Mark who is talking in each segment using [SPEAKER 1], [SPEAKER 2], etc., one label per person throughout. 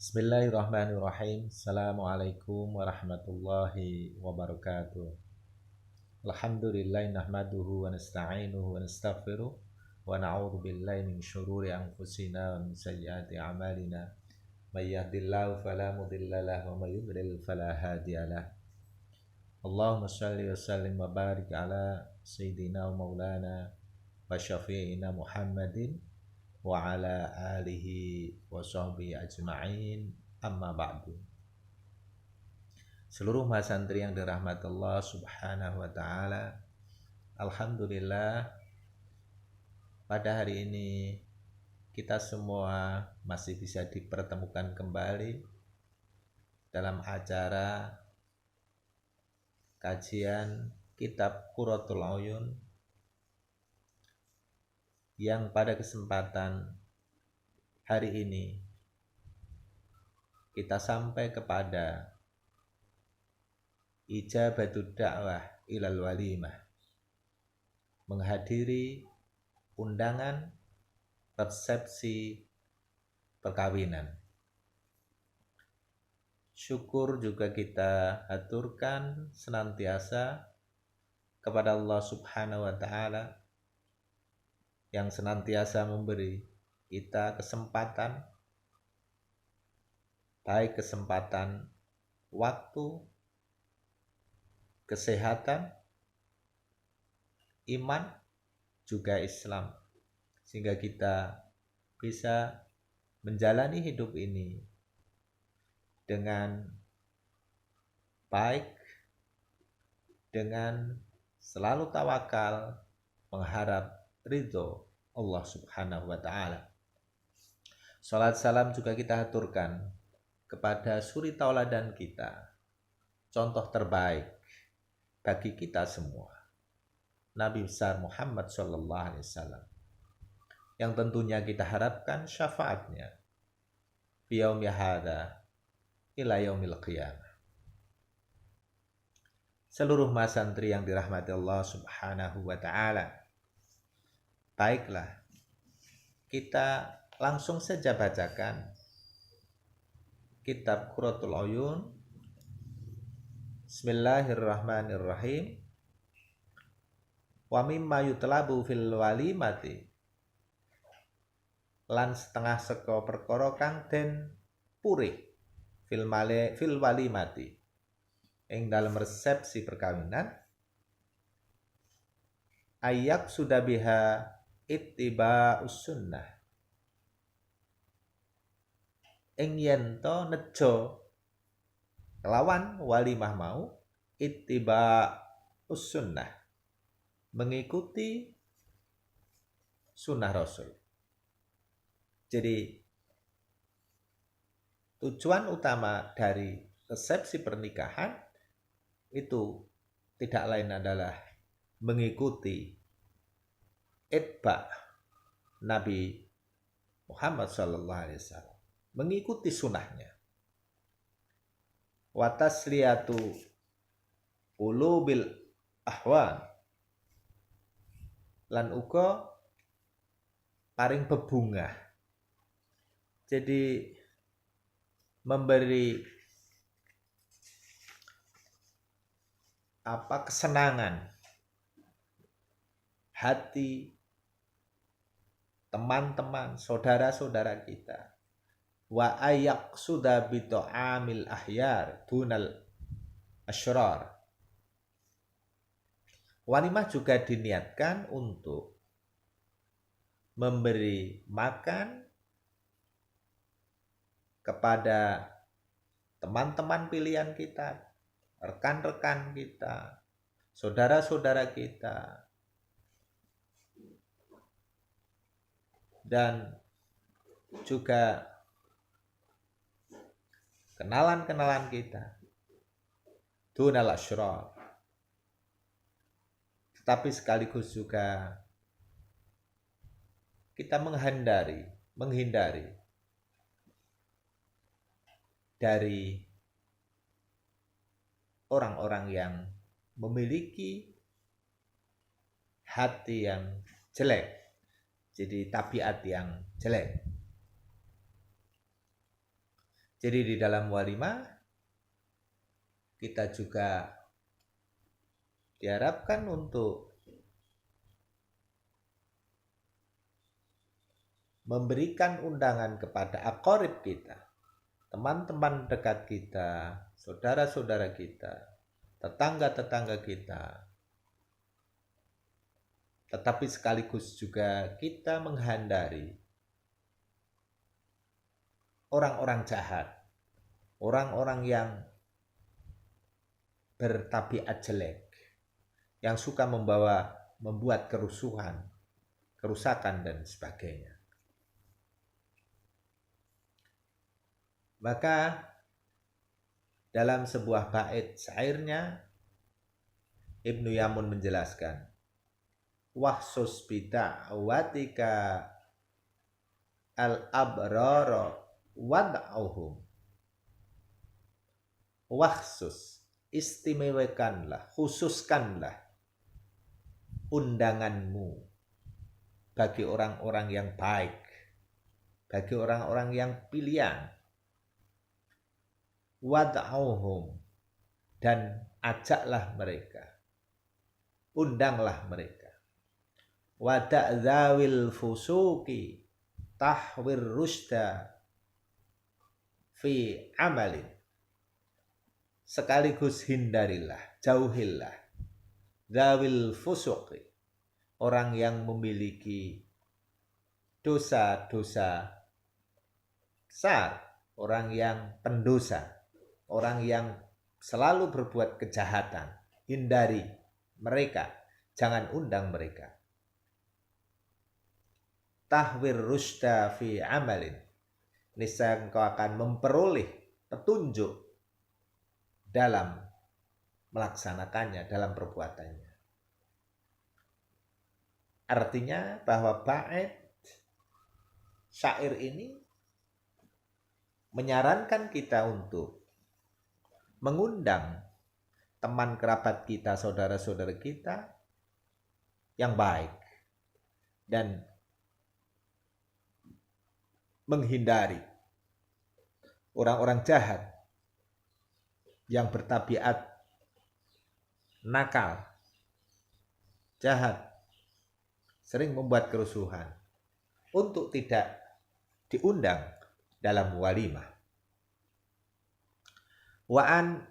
[SPEAKER 1] Bismillahirrahmanirrahim. Assalamualaikum warahmatullahi wabarakatuh. Alhamdulillah nahmaduhu wa nasta'inuhu wa nastaghfiruh wa na'udzu billahi min syururi anfusina wa min sayyiati a'malina. May yahdihillahu fala mudilla lahu wa may yudlil fala hadiyalah. Allahumma shalli wa sallim wa barik ala sayyidina wa maulana wa syafi'ina Muhammadin wa ala alihi wa sahbihi ajma'in, amma ba'du. Seluruh mahasantri yang dirahmati Allah subhanahu wa ta'ala, alhamdulillah pada hari ini kita semua masih bisa dipertemukan kembali dalam acara kajian kitab Qurratul Uyun yang pada kesempatan hari ini kita sampai kepada ijabatud da'wah ilal walimah, menghadiri undangan resepsi perkawinan. Syukur juga kita aturkan senantiasa kepada Allah subhanahu wa ta'ala yang senantiasa memberi kita kesempatan, baik kesempatan waktu, kesehatan, iman, juga Islam, sehingga kita bisa menjalani hidup ini dengan baik, dengan selalu tawakal, mengharap ridho Allah subhanahu wa ta'ala. Salat salam juga kita aturkan kepada suri tauladan kita, contoh terbaik bagi kita semua, Nabi besar Muhammad sallallahu alaihi wasallam, yang tentunya kita harapkan syafaatnya fi yaumi hadza ila yaumil qiyamah. Seluruh mahasantri yang dirahmati Allah subhanahu wa ta'ala, baiklah, kita langsung saja bacakan kitab Qurratul Uyun. Bismillahirrahmanirrahim. Wa mimma yutlabu fil walimati, lan setengah seka perkara kang den purih fil walimati, ing dalam resepsi perkawinan, ayak sudah biha ittiba'us sunnah, ing yen to nejo kelawan walimah mau ittiba'us sunnah, mengikuti sunnah Rasul. Jadi tujuan utama dari resepsi pernikahan itu tidak lain adalah mengikuti itba Nabi Muhammad sallallahu alaihi wasallam, mengikuti sunnahnya. Wa tasliyatu qulubil ahwan, lan uga paring bebungah, jadi memberi kesenangan hati teman-teman, saudara-saudara kita. Wa ayak sudah bito amil ahyar dunal asyrar. Walimah juga diniatkan untuk memberi makan kepada teman-teman pilihan kita, rekan-rekan kita, saudara-saudara kita, dan juga kenalan-kenalan kita, dunal asyrar. Tetapi sekaligus juga kita menghindari dari orang-orang yang memiliki hati yang jelek, jadi tabiat yang jelek. Jadi di dalam walimah kita juga diharapkan untuk memberikan undangan kepada aqarib kita, teman-teman dekat kita, saudara-saudara kita, tetangga-tetangga kita. Tetapi sekaligus juga kita menghindari orang-orang jahat, orang-orang yang bertabiat jelek, yang suka membuat kerusuhan, kerusakan dan sebagainya. Maka dalam sebuah bait syairnya Ibnu Yamun menjelaskan, wahsus bida'watika al-abrara wad'auhum. Wahsus, istimewakanlah, khususkanlah undanganmu bagi orang-orang yang baik, bagi orang-orang yang pilihan. Wad'auhum, dan ajaklah mereka, undanglah mereka. Wada'zawil fusuki tahwir rusda fi amalin. Sekaligus hindarilah, jauhilah zawil fusuki, orang yang memiliki dosa-dosa besar, orang yang pendosa, orang yang selalu berbuat kejahatan. Hindari mereka, jangan undang mereka. Tahwir rusda fi amalin, niscaya engkau akan memperoleh petunjuk dalam melaksanakannya, dalam perbuatannya. Artinya bahwa bait syair ini menyarankan kita untuk mengundang teman kerabat kita, saudara-saudara kita yang baik, dan menghindari orang-orang jahat yang bertabiat nakal, jahat, sering membuat kerusuhan, untuk tidak diundang dalam walimah. Wa'an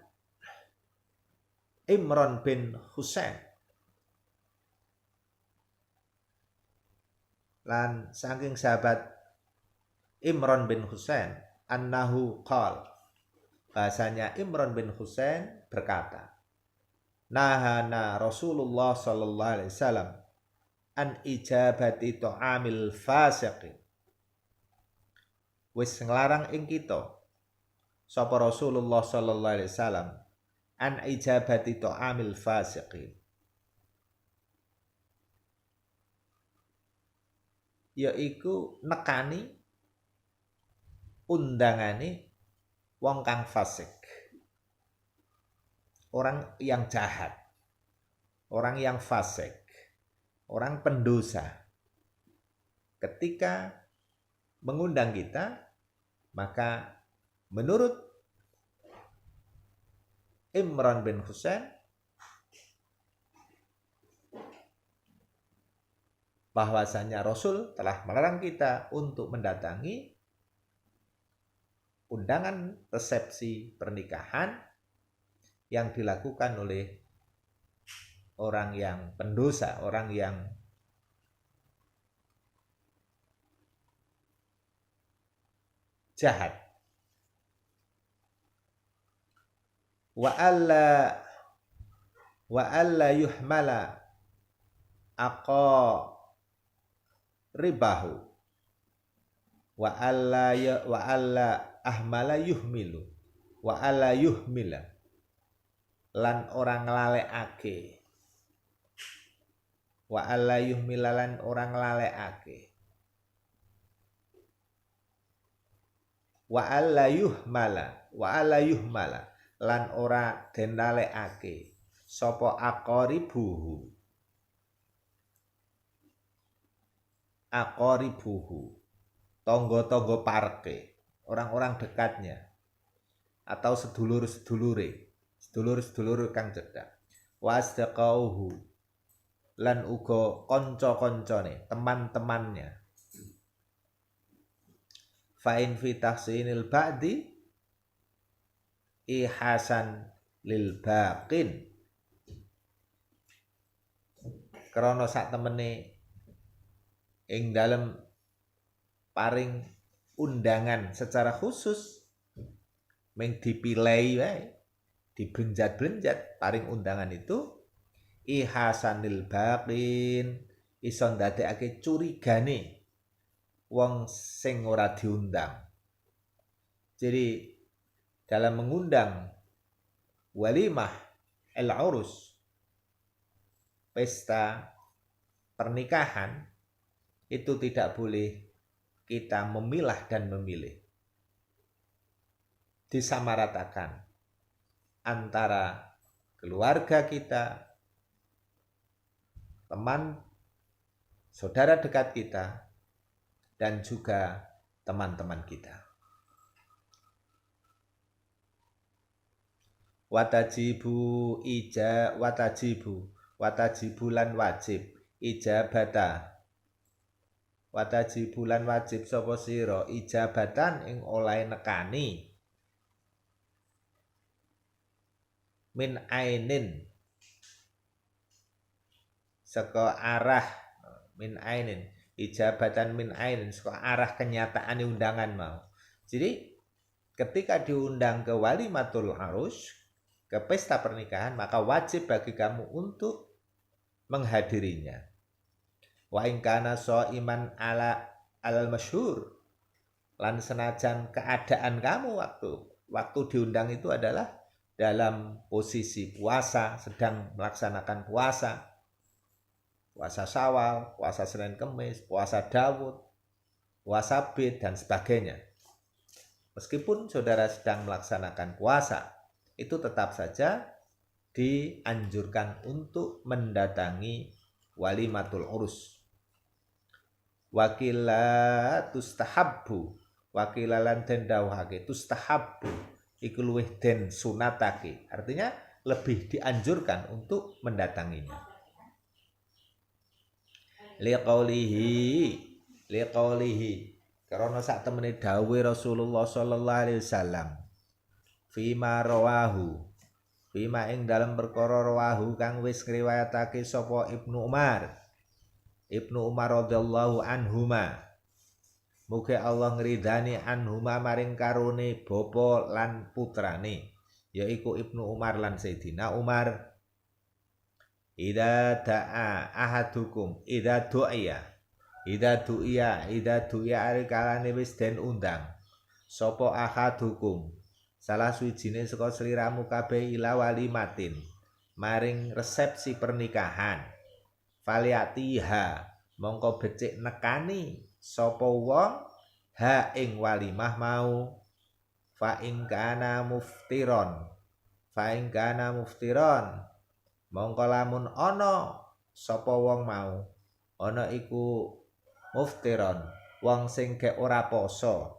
[SPEAKER 1] Imran bin Husain, lan saking sahabat Imran bin Husain, annahu qal, bahasanya Imran bin Husain berkata, nahana Rasulullah sallallahu alaihi wasallam an ijabati ta'amil fasiqin. Wis nglarang ing kita sapa Rasulullah sallallahu alaihi wasallam an ijabati ta'amil fasiqin, yaiku nekani undangane wong kang fasik, orang yang jahat, orang yang fasik, orang pendosa. Ketika mengundang kita, maka menurut Imran bin Husain bahwasanya Rasul telah melarang kita untuk mendatangi undangan resepsi pernikahan yang dilakukan oleh orang yang pendosa, orang yang jahat. Wa alla yuhmala ribahu wa alla ahmala yuhmilu wa alla yuhmila, lan orang nglalekake, wa alla yuhmila, lan orang nglalekake, wa alla yuhmala, lan ora den lalekake sapa aqaribuhu, tangga-tangga parke, orang-orang dekatnya, atau sedulur-sedulur kang cedhak. Wa asdaqauhu lan uga kanca-kancane, teman-temannya. Fa in fi tahsinil ba'di ihasan lil baqin. Krana sak temene ing dalem paring undangan secara khusus meng dipilih wae, dibrenjat-brenjat paring undangan itu ihasanil baqin, iso ndadekake curigane wong sing ora diundang. Jadi dalam mengundang walimah al-urus, pesta pernikahan, itu tidak boleh kita memilah dan memilih. Disamaratakan antara keluarga kita, teman, saudara dekat kita, dan juga teman-teman kita. Watajibu lan wajib ijabata. Watajibu lan wajib sapa sira ijabatan ing oleh nekani min ainin saka arah min ainin, ijabatan min ainin saka arah kenyataan undangan mau. Jadi ketika diundang ke walimatul arus, ke pesta pernikahan, maka wajib bagi kamu untuk menghadirinya. Wa in kana shaiman alal masyhur, lan senajan keadaan kamu waktu diundang itu adalah dalam posisi puasa, sedang melaksanakan puasa Syawal, puasa Senin Kemis, puasa Daud, puasa Bid, dan sebagainya. Meskipun saudara sedang melaksanakan puasa, itu tetap saja dianjurkan untuk mendatangi walimatul urus. Wakila tustahabbu, wakilalan den dawuhake tustahabbu iku luwih den sunatake, artinya lebih dianjurkan untuk mendatanginya. Liqaulihi karena sak temene dawuh Rasulullah sallallahu alaihi wasallam fima ing dalam perkara rawahu kang wis ngriwayatake sapa Ibnu Umar radhiyallahu anhuma. Muga Allah ngridani anhuma maring karone bapa lan putrane, yaiku Ibnu Umar lan Sayyidina Umar. Idza da'a ahadukum idza du'iya arikalane wis den undang sapa ahadukum salah suwijine saka sliramu kabeh ila walimatin maring resepsi pernikahan, faliatiha mongko becik nekani sapa wong ha ing walimah mau, fa ing kana muftiron mongko lamun ana sapa wong mau, ana iku muftiron wong sing gek ora poso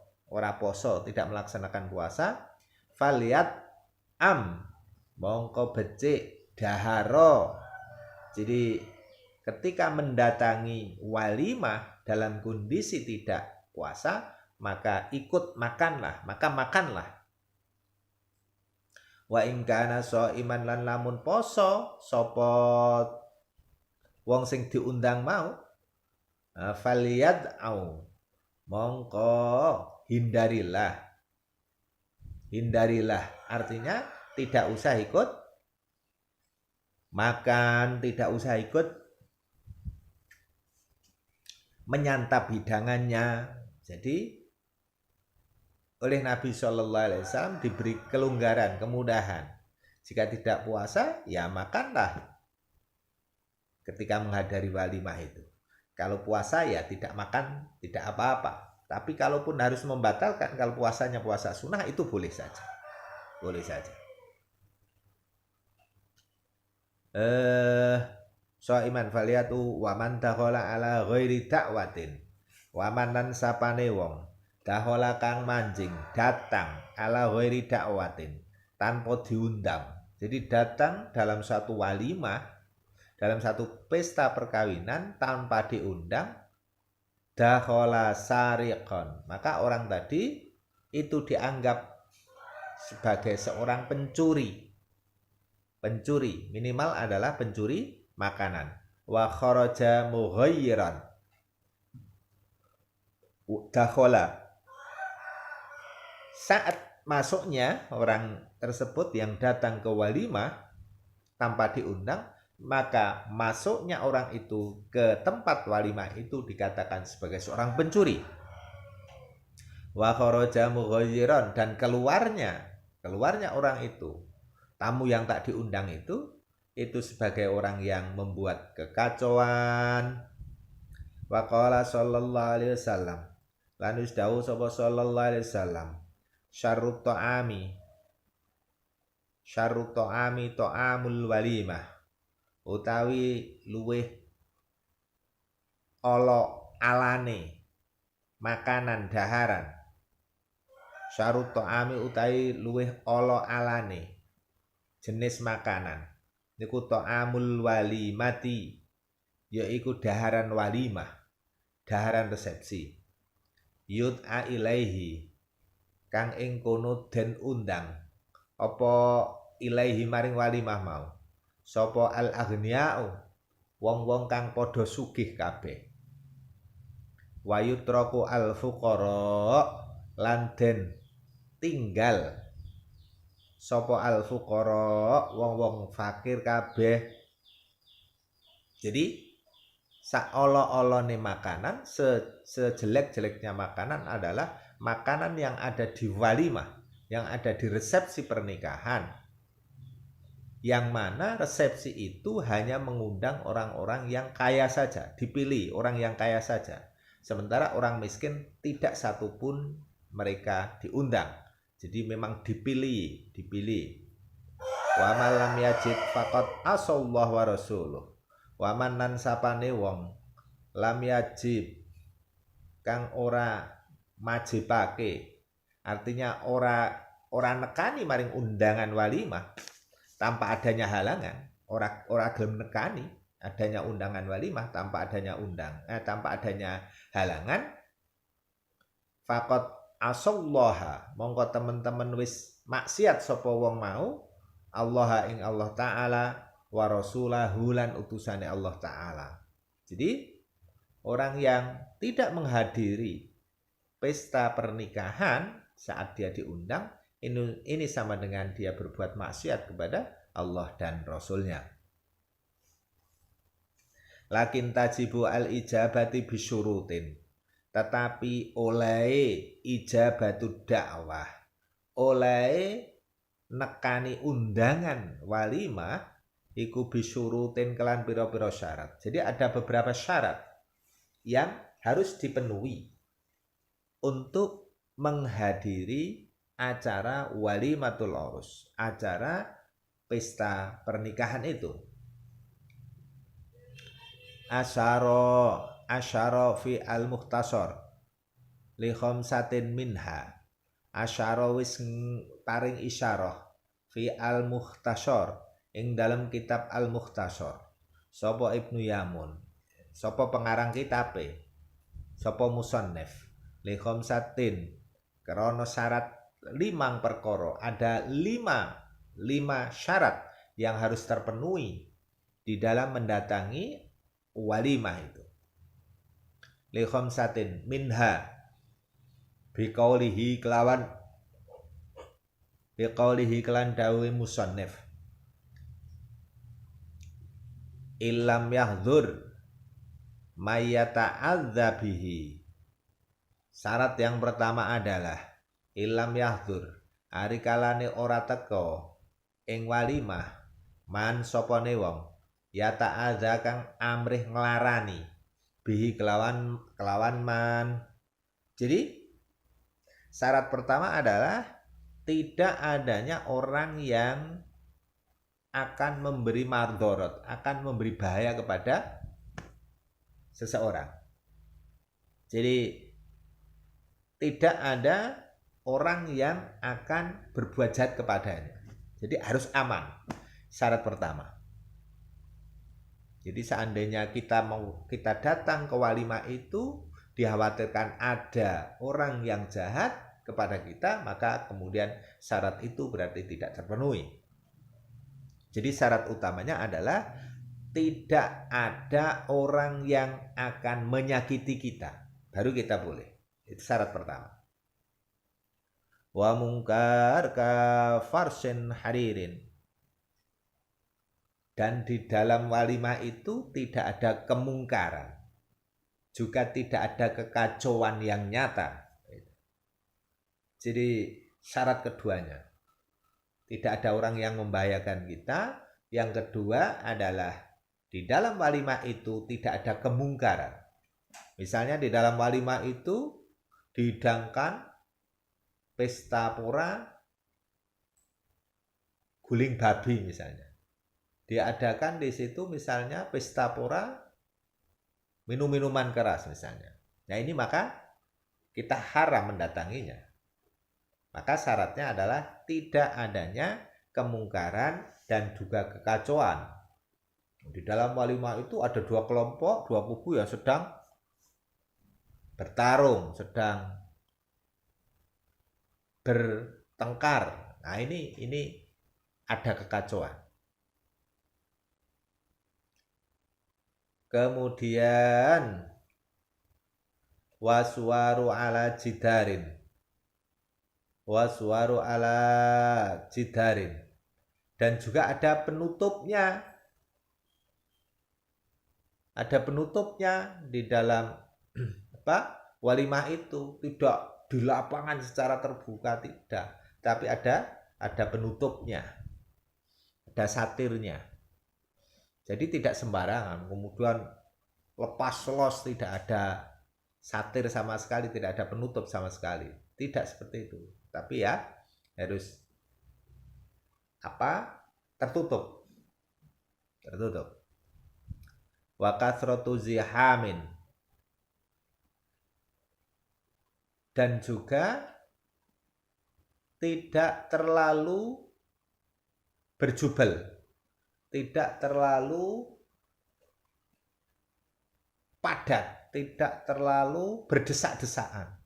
[SPEAKER 1] tidak melaksanakan puasa, faliyat mongko becik daharo. Jadi ketika mendatangi walimah dalam kondisi tidak puasa, maka makanlah. Wa in kana shaiman lan lamun poso sapa wong sing diundang mau, faliyad'au mongko hindarilah, artinya tidak usah ikut makan, tidak usah ikut menyantap hidangannya. Jadi oleh Nabi Shallallahu Alaihi Wasallam diberi kelonggaran, kemudahan. Jika tidak puasa, ya makanlah ketika menghadiri walimah itu. Kalau puasa ya tidak makan, tidak apa-apa. Tapi kalaupun harus membatalkan, kalau puasanya puasa sunnah, itu boleh saja. Soiman faliyatu waman dakhala ala ghairi da'watin. Waman lan sapane wong dakhala kang manjing datang ala ghairi da'watin, tanpa diundang. Jadi datang dalam satu walimah, dalam satu pesta perkawinan tanpa diundang, dakhala sariqan, maka orang tadi itu dianggap sebagai seorang pencuri. Pencuri minimal adalah pencuri makanan. Wa kharaja mughayyiran, dakhala, saat masuknya orang tersebut yang datang ke walimah tanpa diundang, maka masuknya orang itu ke tempat walimah itu dikatakan sebagai seorang pencuri. Wa kharaja mughayyiran, dan keluarnya orang itu, tamu yang tak diundang itu sebagai orang yang membuat kekacauan. Wa qala sallallahu alaihi wasallam, lan wis dawuh sapa sallallahu alaihi wasallam, syarrut ta'ami ta'amul walimah, utawi luweh ala alane makanan daharan. Syarrut ta'ami utawi luweh ala alane jenis makanan niku ta'amul walimati, yaiku daharan walimah, daharan resepsi. Yud'a ilaihi, kang ing kono den undang apa ilaihi maring walimah mau sapa al aghniyau, wong-wong kang padha sugih kabeh. Wa yutraku al fuqara, lan den tinggal sapa al fuqara, wong-wong fakir kabeh. Jadi saolo-olone makanan, sejelek-jeleknya makanan adalah makanan yang ada di walimah, yang ada di resepsi pernikahan, yang mana resepsi itu hanya mengundang orang-orang yang kaya saja, dipilih orang yang kaya saja, sementara orang miskin tidak satupun mereka diundang. Jadi memang dipilih. Wa man lam yajid faqad asallahu wa rasuluh. Waman nan sapane wong lam yajib, kang ora majibake, artinya ora nekani maring undangan walimah tanpa adanya halangan, ora gelem nekani adanya undangan walimah tanpa adanya halangan, faqad asallaha, mongko temen-temen wis maksiat sapa wong mau, Allah ing Allah taala, wa rasulahu, lan utusane Allah taala. Jadi orang yang tidak menghadiri pesta pernikahan saat dia diundang, ini sama dengan dia berbuat maksiat kepada Allah dan Rasulnya. Lakin tajibu al ijabati bisyurutin, tetapi oleh ijabatu dakwah, oleh nekani undangan walimah iku bisyurutin kelan pira-pira syarat. Jadi ada beberapa syarat yang harus dipenuhi untuk menghadiri acara walimatul urus, acara pesta pernikahan itu. Asyara fi al-mukhtasar li khamsatin minha. Asyara wis paring isyarah fi al-mukhtasar, ing dalam kitab al-mukhtasar. Sapa Ibnu Yamun, sapa pengarang kitabe, sapa musannif, li khamsatin, karena syarat 5 perkara, ada 5 syarat yang harus terpenuhi di dalam mendatangi walimah itu. Li khamsatin minha, biqaulihi kelawan dawuh musannif, illam yahdzur mayyata'adza bihi. Syarat yang pertama adalah illam yahdzur, ari kalane ora teka ing walimah, man sopone wong yata'adza kang amrih nglarani, bihi kelawan man. Jadi syarat pertama adalah tidak adanya orang yang akan memberi mardorot, akan memberi bahaya kepada seseorang. Jadi tidak ada orang yang akan berbuat jahat kepadanya. Jadi harus aman. Syarat pertama. Jadi seandainya kita datang ke walimah itu dikhawatirkan ada orang yang jahat kepada kita, maka kemudian syarat itu berarti tidak terpenuhi. Jadi syarat utamanya adalah tidak ada orang yang akan menyakiti kita, baru kita boleh. Itu syarat pertama. Wa mungkar ka farsin haririn. Dan di dalam walimah itu tidak ada kemungkaran, juga tidak ada kekacauan yang nyata. Jadi syarat keduanya, tidak ada orang yang membahayakan kita. Yang kedua adalah di dalam walimah itu tidak ada kemungkaran. Misalnya di dalam walimah itu dihidangkan pesta pora guling babi misalnya. Diadakan di situ misalnya pesta pora minum-minuman keras misalnya. Nah ini maka kita haram mendatanginya. Maka syaratnya adalah tidak adanya kemungkaran dan juga kekacauan. Di dalam walimah itu ada dua kelompok, dua kubu yang sedang bertarung, sedang bertengkar. Nah ini ada kekacauan. Kemudian waswaru ala jidarin. Waswaru ala jidarin. Dan juga ada penutupnya. Ada penutupnya di dalam walimah itu, tidak di lapangan secara terbuka, tidak, tapi ada penutupnya. Ada satirnya. Jadi tidak sembarangan, kemudian lepas los, tidak ada satir sama sekali, tidak ada penutup sama sekali. Tidak seperti itu. Tapi ya harus tertutup. Wa kathratu zihamin. Dan juga tidak terlalu berjubel. Tidak terlalu padat, tidak terlalu berdesak-desakan.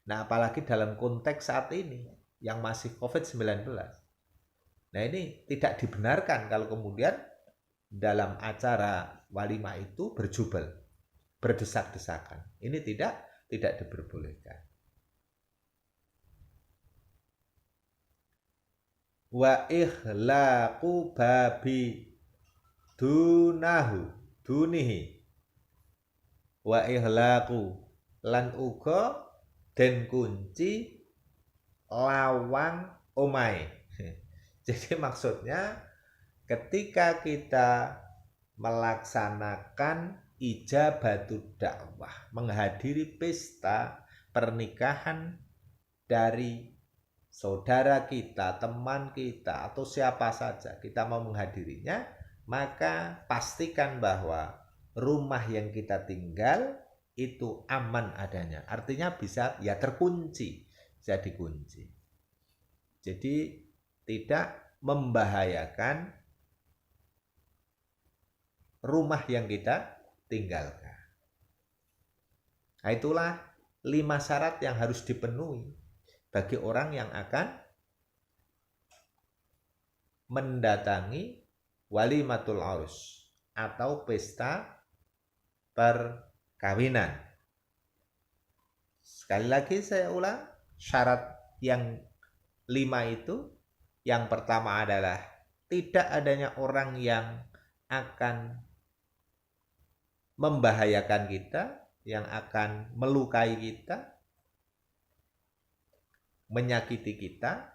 [SPEAKER 1] Nah, apalagi dalam konteks saat ini yang masih COVID-19. Nah, ini tidak dibenarkan kalau kemudian dalam acara walimah itu berjubel, berdesak-desakan. Ini tidak diperbolehkan. Wa ikhlaqu babi dunihi wa ihlaqu lan uga den kunci lawang omahe. Jadi maksudnya ketika kita melaksanakan ijabatud dakwah, menghadiri pesta pernikahan dari saudara kita, teman kita, atau siapa saja kita mau menghadirinya, maka pastikan bahwa rumah yang kita tinggal itu aman adanya. Artinya bisa ya terkunci, bisa dikunci. Jadi tidak membahayakan rumah yang kita tinggalkan. Nah, itulah 5 syarat yang harus dipenuhi bagi orang yang akan mendatangi walimatul urus atau pesta perkawinan. Sekali lagi saya ulang, syarat yang 5 itu, yang pertama adalah tidak adanya orang yang akan membahayakan kita, yang akan melukai kita, menyakiti kita.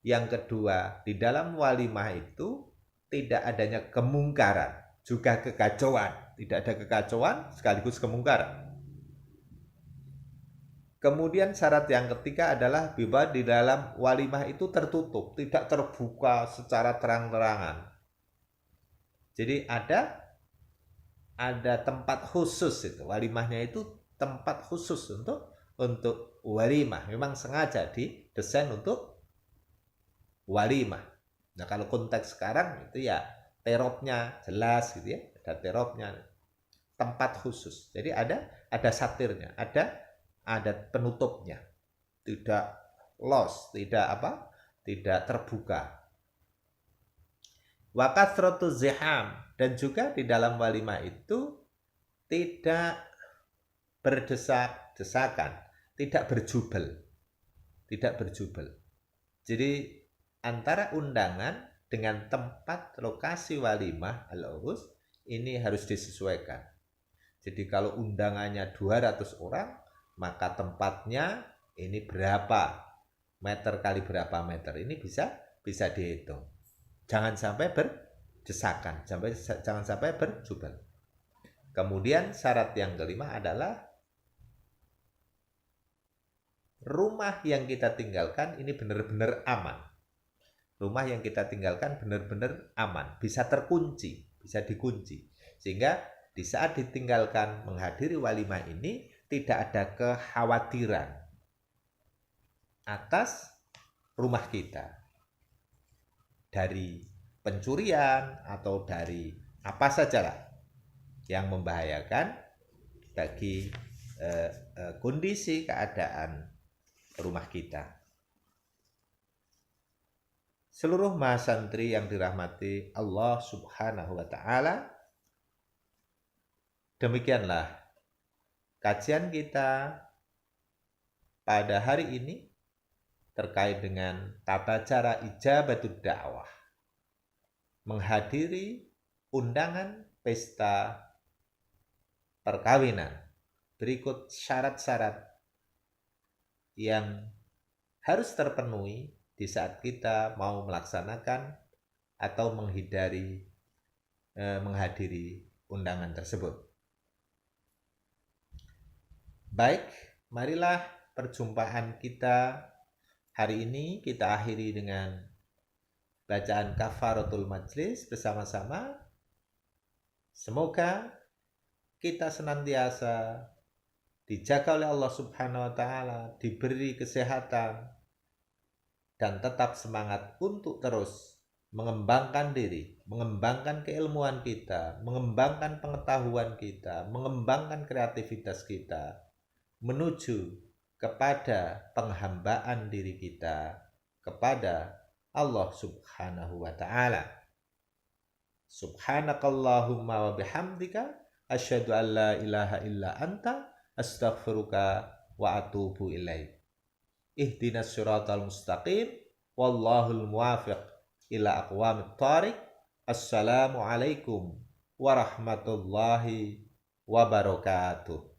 [SPEAKER 1] Yang kedua, di dalam walimah itu tidak adanya kemungkaran, juga kekacauan. Tidak ada kekacauan sekaligus kemungkaran. Kemudian syarat yang ketiga adalah bahwa di dalam walimah itu tertutup, tidak terbuka secara terang-terangan. Jadi ada tempat khusus itu. Walimahnya itu tempat khusus untuk walimah. Memang sengaja didesain untuk walimah. Nah, kalau konteks sekarang itu ya teropnya jelas gitu ya, ada teropnya, tempat khusus. Jadi ada satirnya, ada penutupnya. Tidak los, tidak terbuka. Wa kathratu ziham, dan juga di dalam walimah itu tidak berdesak-desakan, tidak berjubel. Jadi antara undangan dengan tempat lokasi walimah al-urus ini harus disesuaikan. Jadi kalau undangannya 200 orang, maka tempatnya ini berapa meter kali berapa meter, ini bisa dihitung. Jangan sampai berdesakan, jangan sampai berjubel. Kemudian syarat yang kelima adalah rumah yang kita tinggalkan ini benar-benar aman. Rumah yang kita tinggalkan benar-benar aman, bisa terkunci, bisa dikunci. Sehingga di saat ditinggalkan menghadiri walimah ini tidak ada kekhawatiran atas rumah kita dari pencurian atau dari apa sajalah yang membahayakan bagi kondisi keadaan rumah kita. Seluruh mahasantri yang dirahmati Allah Subhanahu wa Ta'ala, demikianlah kajian kita pada hari ini terkait dengan tata cara ijabatud dakwah, menghadiri undangan pesta perkawinan. Berikut syarat-syarat yang harus terpenuhi di saat kita mau melaksanakan atau menghadiri undangan tersebut. Baik, marilah perjumpaan kita hari ini kita akhiri dengan bacaan kafaratul majlis bersama-sama. Semoga kita senantiasa dijaga oleh Allah Subhanahu wa Ta'ala, diberi kesehatan, dan tetap semangat untuk terus mengembangkan diri, mengembangkan keilmuan kita, mengembangkan pengetahuan kita, mengembangkan kreativitas kita, menuju kepada penghambaan diri kita kepada Allah Subhanahu wa Ta'ala. Subhanakallahumma wa bihamdika asyhadu an la ilaha illa anta astaghfiruka wa atubu ilaik. Ihdinas siratal mustaqim wallahul muwafiq ila aqwamit thariq. Assalamualaikum warahmatullahi wabarakatuh.